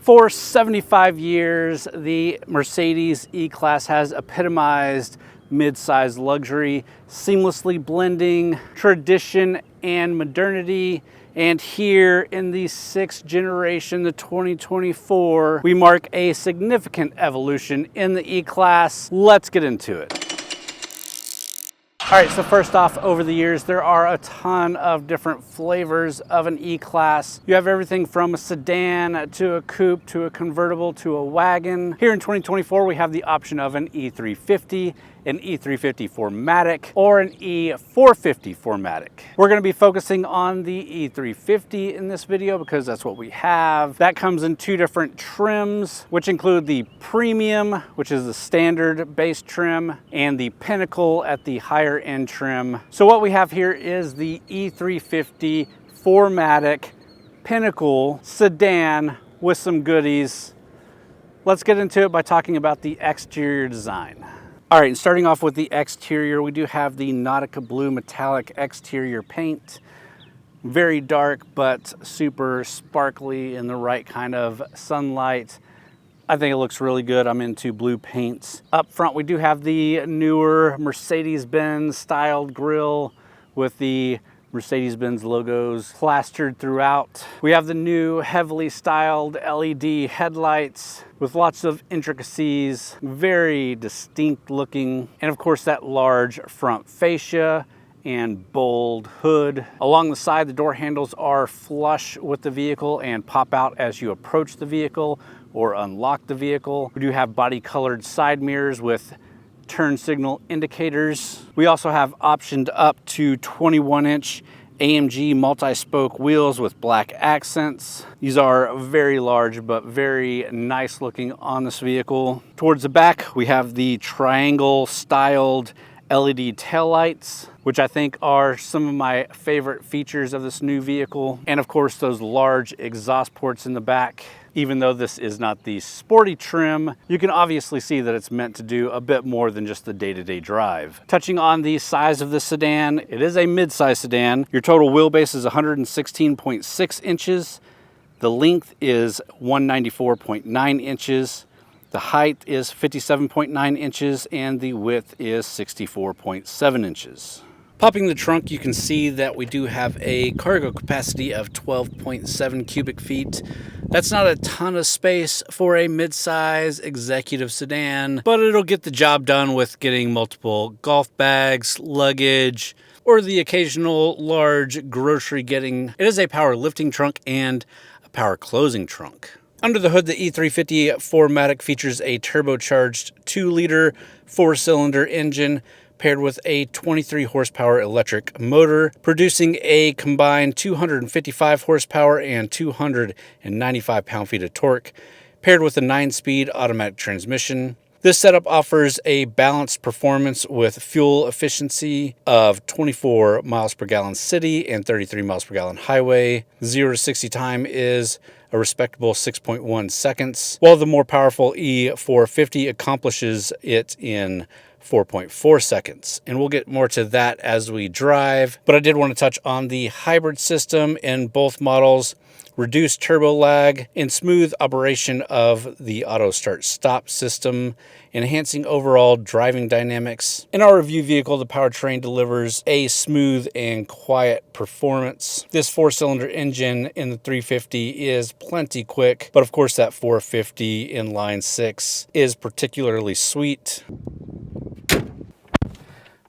For 75 years, the Mercedes E-Class has epitomized mid-size luxury, seamlessly blending tradition and modernity. And here in the 6th generation, the 2024, we mark a significant evolution in the E-Class. Let's get into it. All right, so first off, over the years, there are a ton of different flavors of an E-Class. You have everything from a sedan to a coupe to a convertible to a wagon. Here in 2024, we have the option of an E350, an E350 4MATIC, or an E450 4MATIC. We're gonna be focusing on the E350 in this video because that's what we have. That comes in 2 different trims, which include the Premium, which is the standard base trim, and the Pinnacle at the higher end trim. So what we have here is the E350 4MATIC Pinnacle sedan with some goodies. Let's get into it by talking about the exterior design. All right, starting off with the exterior, we do have the Nautica Blue metallic exterior paint. Very dark, but super sparkly in the right kind of sunlight. I think it looks really good. I'm into blue paints. Up front, we do have the newer Mercedes-Benz styled grille with the Mercedes-Benz logos plastered throughout. We have the new heavily styled LED headlights with lots of intricacies, very distinct looking. And of course that large front fascia and bold hood. Along the side, the door handles are flush with the vehicle and pop out as you approach the vehicle or unlock the vehicle. We do have body colored side mirrors with turn signal indicators. We also have optioned up to 21-inch AMG multi-spoke wheels with black accents. These are very large but very nice looking on this vehicle. Towards the back, we have the triangle styled LED taillights, which I think are some of my favorite features of this new vehicle. And of course, those large exhaust ports in the back. Even though this is not the sporty trim, you can obviously see that it's meant to do a bit more than just the day-to-day drive. Touching on the size of the sedan, it is a mid-size sedan. Your total wheelbase is 116.6 inches. The length is 194.9 inches. The height is 57.9 inches and the width is 64.7 inches. Popping the trunk, you can see that we do have a cargo capacity of 12.7 cubic feet. That's not a ton of space for a mid-size executive sedan, but it'll get the job done with getting multiple golf bags, luggage, or the occasional large grocery getting. It is a power lifting trunk and a power closing trunk. Under the hood, the E350 4MATIC features a turbocharged 2-liter 4-cylinder engine paired with a 23 horsepower electric motor, producing a combined 255 horsepower and 295 pound-feet of torque, paired with a 9-speed automatic transmission. This setup offers a balanced performance with fuel efficiency of 24 miles per gallon city and 33 miles per gallon highway. 0 to 60 time is a respectable 6.1 seconds, while the more powerful E450 accomplishes it in 4.4 seconds. And we'll get more to that as we drive. But I did want to touch on the hybrid system in both models, reduced turbo lag, and smooth operation of the auto start stop system, enhancing overall driving dynamics. In our review vehicle, the Powertrain delivers a smooth and quiet performance. This 4-cylinder engine in the 350 is plenty quick, but of course that 450 in line 6 is particularly sweet.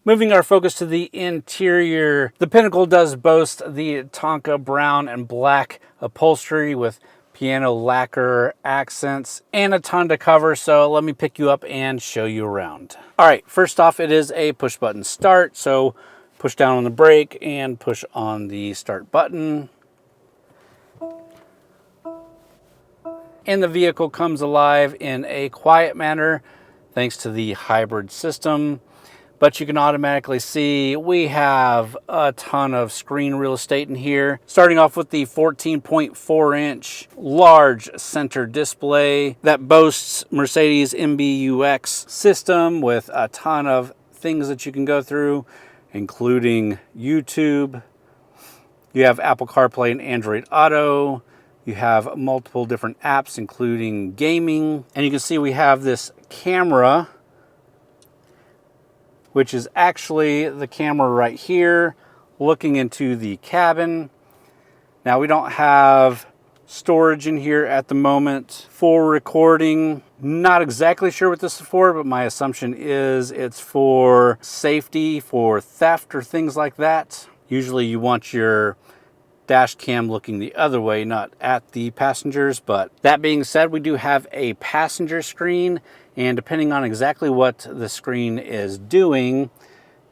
Moving our focus to the interior, the Pinnacle does boast the Tonka brown and black upholstery with piano lacquer accents and a ton to cover, so let me pick you up and show you around. All right, first off, it is a push button start, so push down on the brake and push on the start button. And the vehicle comes alive in a quiet manner thanks to the hybrid system. But you can automatically see we have a ton of screen real estate in here. Starting off with the 14.4-inch large center display that boasts Mercedes MBUX system with a ton of things that you can go through, including YouTube. You have Apple CarPlay and Android Auto, You have multiple different apps, including gaming. And you can see we have this camera, which is actually the camera right here, looking into the cabin. Now we don't have storage in here at the moment. For recording, not exactly sure what this is for, but my assumption is it's for safety, for theft or things like that. Usually you want your dash cam looking the other way, not at the passengers. But that being said, we do have a passenger screen, and depending on exactly what the screen is doing,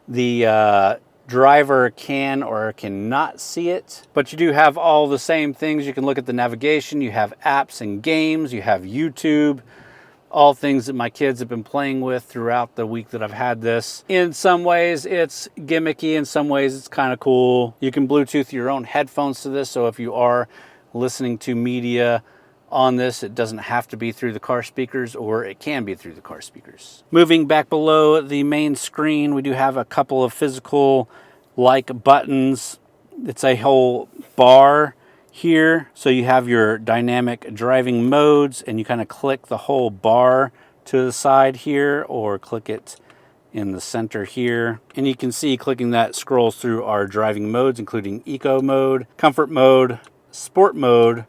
the driver can or cannot see it. But you do have all the same things. You can look at the navigation, you have apps and games, you have YouTube, all things that my kids have been playing with throughout the week that I've had this. In some ways it's gimmicky, in some ways it's kind of cool. You can Bluetooth your own headphones to this, so if you are listening to media on this, it doesn't have to be through the car speakers, or it can be through the car speakers. Moving back below the main screen, we do have a couple of physical like buttons. It's a whole bar here. So you have your dynamic driving modes, and you kind of click the whole bar to the side here, or click it in the center here. And you can see clicking that scrolls through our driving modes, including eco mode, comfort mode, sport mode,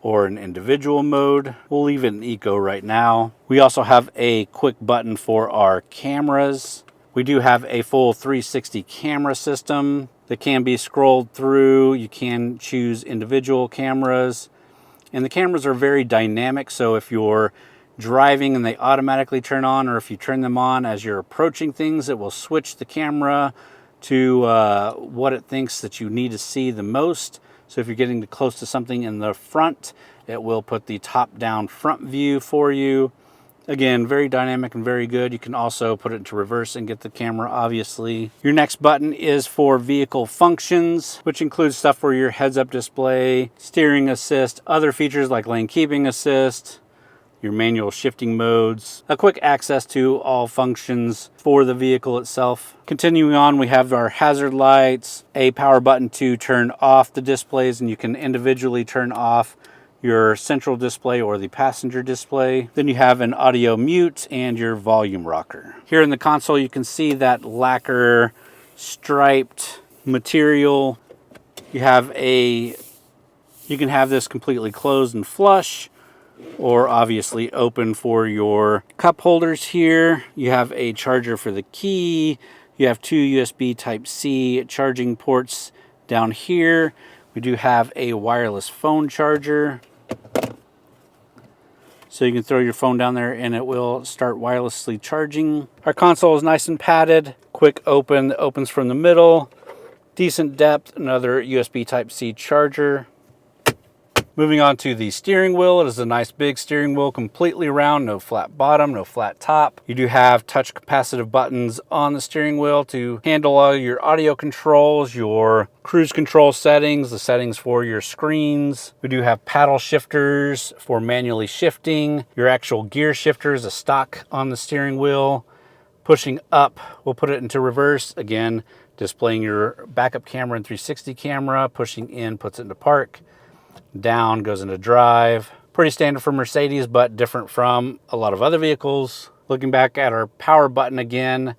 or an individual mode. We'll leave it in eco right now. We also have a quick button for our cameras. We do have a full 360 camera system that can be scrolled through. You can choose individual cameras, and the cameras are very dynamic. So if you're driving and they automatically turn on, or if you turn them on as you're approaching things, it will switch the camera to what it thinks that you need to see the most. So if you're getting close to something in the front, it will put the top-down front view for you. Again, very dynamic and very good. You can also put it into reverse and get the camera, obviously. Your next button is for vehicle functions, which includes stuff for your heads-up display, steering assist, other features like lane keeping assist, your manual shifting modes, a quick access to all functions for the vehicle itself. Continuing on, we have our hazard lights, a power button to turn off the displays, and you can individually turn off your central display or the passenger display. Then you have an audio mute and your volume rocker. Here in the console, you can see that lacquer striped material. You can have this completely closed and flush, or obviously open for your cup holders here. You have a charger for the key. You have two USB Type-C charging ports down here. We do have a wireless phone charger. So you can throw your phone down there and it will start wirelessly charging. Our console is nice and padded. Quick open, opens from the middle. Decent depth, another USB Type-C charger. Moving on to the steering wheel, it is a nice big steering wheel, completely round, no flat bottom, no flat top. You do have touch capacitive buttons on the steering wheel to handle all your audio controls, your cruise control settings, the settings for your screens. We do have paddle shifters for manually shifting. Your actual gear shifter is a stock on the steering wheel. Pushing up, we'll put it into reverse. Again, displaying your backup camera and 360 camera. Pushing in puts it into park. Down goes into drive. Pretty standard for Mercedes, but different from a lot of other vehicles. Looking back at our power button again,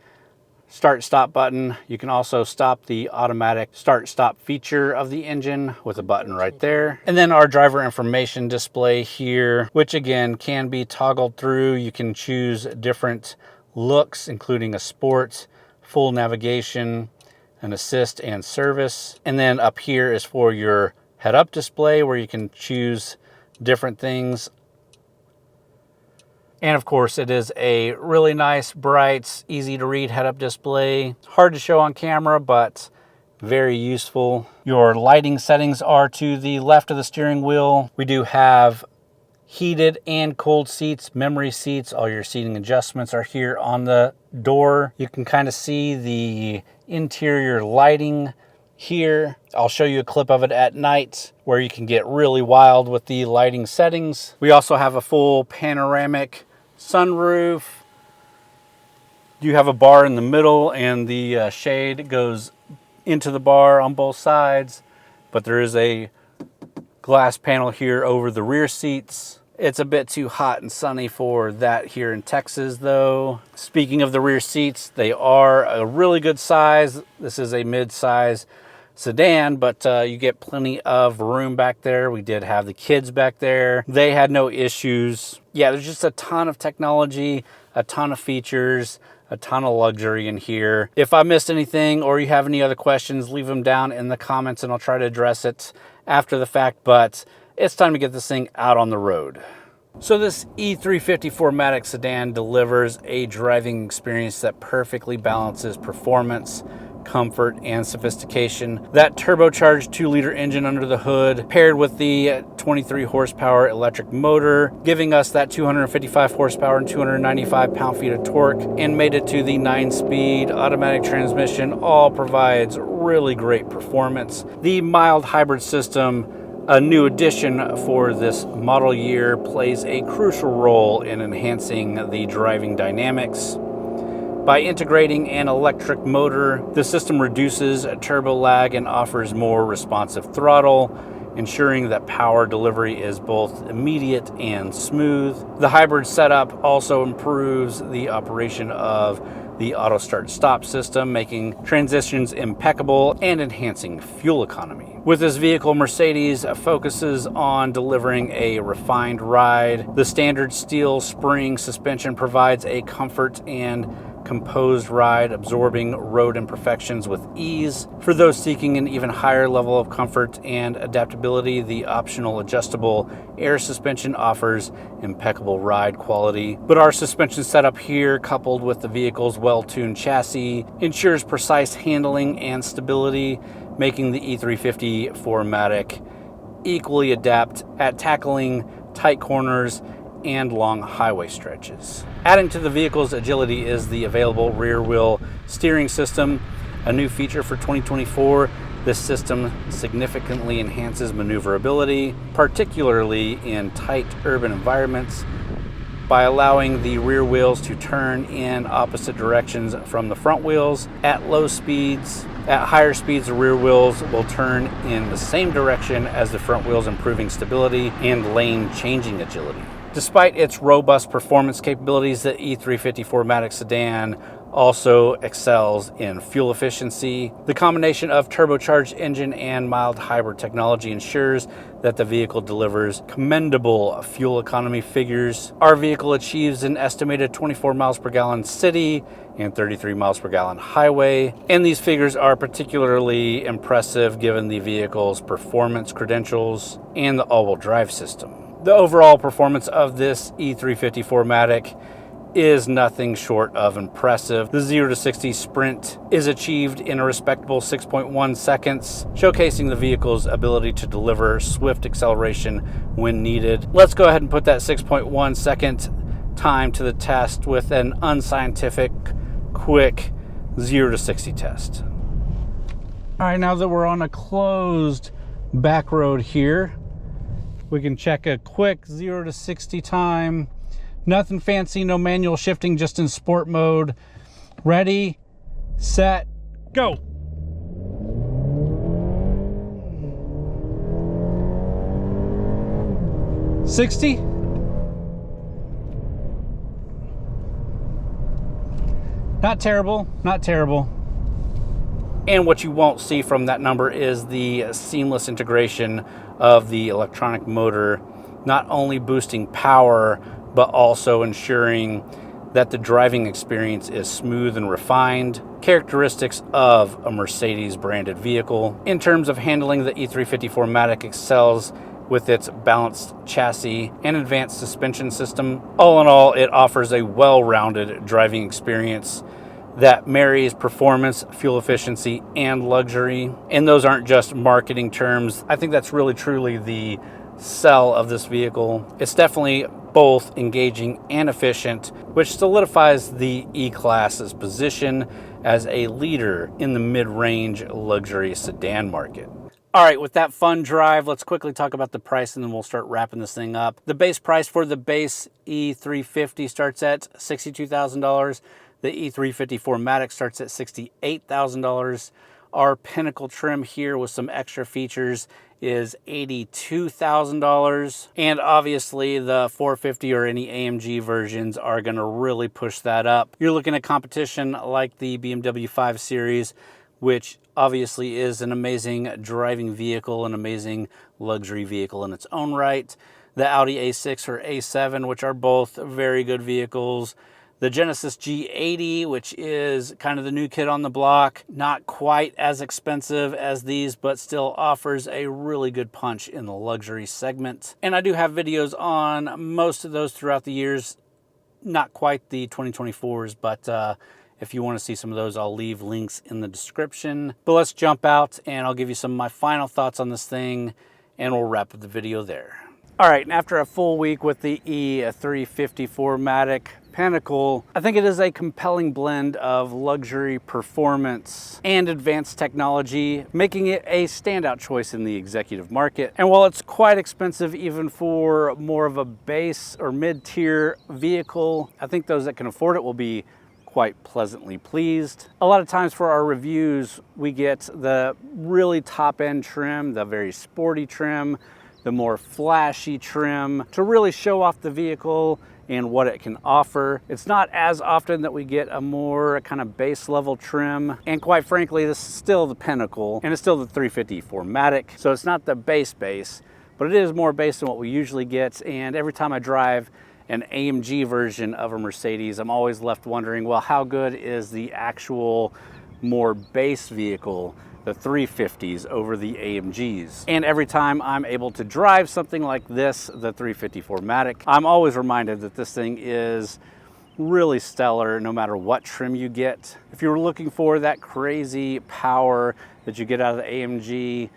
start stop button. You can also stop the automatic start stop feature of the engine with a button right there. And then our driver information display here, which again can be toggled through. You can choose different looks, including a sport, full navigation, an assist, and service. And then up here is for your head-up display, where you can choose different things. And of course, it is a really nice, bright, easy to read head-up display. Hard to show on camera, but very useful. Your lighting settings are to the left of the steering wheel. We do have heated and cold seats, memory seats. All your seating adjustments are here on the door. You can kind of see the interior lighting here. I'll show you a clip of it at night where you can get really wild with the lighting settings. We also have a full panoramic sunroof. You have a bar in the middle, and the shade goes into the bar on both sides, but there is a glass panel here over the rear seats. It's a bit too hot and sunny for that here in Texas though. Speaking of the rear seats, they are a really good size. This is a mid-size sedan, but you get plenty of room back there. We did have the kids back there. They had no issues. Yeah, there's just a ton of technology, a ton of features, a ton of luxury in here. If I missed anything or you have any other questions, leave them down in the comments and I'll try to address it after the fact, but it's time to get this thing out on the road. So this E350 4MATIC sedan delivers a driving experience that perfectly balances performance, comfort, and sophistication. That turbocharged 2-liter engine under the hood paired with the 23 horsepower electric motor, giving us that 255 horsepower and 295 pound-feet of torque, and made it to the 9-speed automatic transmission, all provides really great performance. The mild hybrid system, a new addition for this model year, plays a crucial role in enhancing the driving dynamics. By integrating an electric motor, the system reduces turbo lag and offers more responsive throttle, ensuring that power delivery is both immediate and smooth. The hybrid setup also improves the operation of the auto start stop system, making transitions impeccable and enhancing fuel economy. With this vehicle, Mercedes focuses on delivering a refined ride. The standard steel spring suspension provides a comfort and composed ride, absorbing road imperfections with ease. For those seeking an even higher level of comfort and adaptability, the optional adjustable air suspension offers impeccable ride quality. But our suspension setup here, coupled with the vehicle's well-tuned chassis, ensures precise handling and stability, making the E350 4MATIC equally adept at tackling tight corners and long highway stretches. Adding to the vehicle's agility is the available rear wheel steering system, a new feature for 2024. This system significantly enhances maneuverability, particularly in tight urban environments, by allowing the rear wheels to turn in opposite directions from the front wheels at low speeds. At higher speeds, the rear wheels will turn in the same direction as the front wheels, improving stability and lane changing agility. Despite its robust performance capabilities, the E350 4MATIC sedan also excels in fuel efficiency. The combination of turbocharged engine and mild hybrid technology ensures that the vehicle delivers commendable fuel economy figures. Our vehicle achieves an estimated 24 miles per gallon city and 33 miles per gallon highway, and these figures are particularly impressive given the vehicle's performance credentials and the all-wheel drive system. The overall performance of this E350 4MATIC is nothing short of impressive. The 0 to 60 sprint is achieved in a respectable 6.1 seconds, showcasing the vehicle's ability to deliver swift acceleration when needed. Let's go ahead and put that 6.1 second time to the test with an unscientific, quick 0 to 60 test. All right, now that we're on a closed back road here, we can check a quick 0 to 60 time. Nothing fancy, no manual shifting, just in sport mode. Ready, set, go. $60. Not terrible, not terrible. And what you won't see from that number is the seamless integration of the electronic motor, not only boosting power, but also ensuring that the driving experience is smooth and refined, characteristics of a Mercedes branded vehicle. In terms of handling, the E350 4MATIC excels with its balanced chassis and advanced suspension system. All in all, it offers a well-rounded driving experience that marries performance, fuel efficiency, and luxury. And those aren't just marketing terms. I think that's really truly the sell of this vehicle. It's definitely both engaging and efficient, which solidifies the E-Class's position as a leader in the mid-range luxury sedan market. All right, with that fun drive, let's quickly talk about the price and then we'll start wrapping this thing up. The base price for the base E350 starts at $62,000. The E350 4MATIC starts at $68,000. Our pinnacle trim here with some extra features is $82,000. And obviously the 450 or any AMG versions are gonna really push that up. You're looking at competition like the BMW 5 Series, which obviously is an amazing driving vehicle, an amazing luxury vehicle in its own right. The Audi A6 or A7, which are both very good vehicles. The Genesis G80, which is kind of the new kid on the block, not quite as expensive as these, but still offers a really good punch in the luxury segment. And I do have videos on most of those throughout the years, not quite the 2024s, but if you want to see some of those, I'll leave links in the description. But let's jump out and I'll give you some of my final thoughts on this thing and we'll wrap up the video there. All right, and after a full week with the E, a 350 4MATIC Pinnacle, I think it is a compelling blend of luxury, performance, and advanced technology, making it a standout choice in the executive market. And while it's quite expensive even for more of a base or mid-tier vehicle, I think those that can afford it will be quite pleasantly pleased. A lot of times for our reviews, we get the really top-end trim, the very sporty trim, the more flashy trim to really show off the vehicle and what it can offer. It's not as often that we get a more kind of base level trim. And quite frankly, this is still the Pinnacle and it's still the 350 4MATIC. So it's not the base, but it is more base than what we usually get. And every time I drive an AMG version of a Mercedes, I'm always left wondering, well, how good is the actual more base vehicle, the 350s over the AMGs? And every time I'm able to drive something like this, the 350 4MATIC, I'm always reminded that this thing is really stellar no matter what trim you get. If you're looking for that crazy power that you get out of the AMG,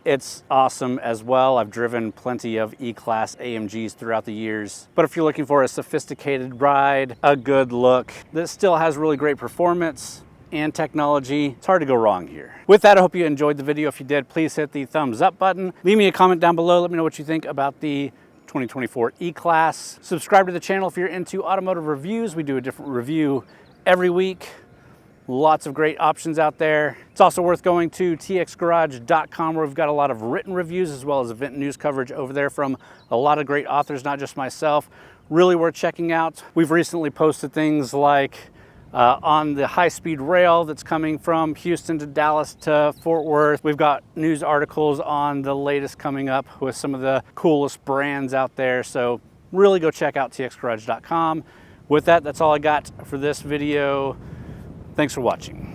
it's awesome as well. I've driven plenty of E-Class AMGs throughout the years. But if you're looking for a sophisticated ride, a good look, that still has really great performance and technology, it's hard to go wrong here. With that, I hope you enjoyed the video. If you did, please hit the thumbs up button. Leave me a comment down below. Let me know what you think about the 2024 E-Class. Subscribe to the channel if you're into automotive reviews. We do a different review every week. Lots of great options out there. It's also worth going to TXGARAGE.com where we've got a lot of written reviews as well as event news coverage over there from a lot of great authors, not just myself. Really worth checking out. We've recently posted things like on the high-speed rail that's coming from Houston to Dallas to Fort Worth. We've got news articles on the latest coming up with some of the coolest brands out there. So really go check out TXGARAGE.com. With that, that's all I got for this video. Thanks for watching.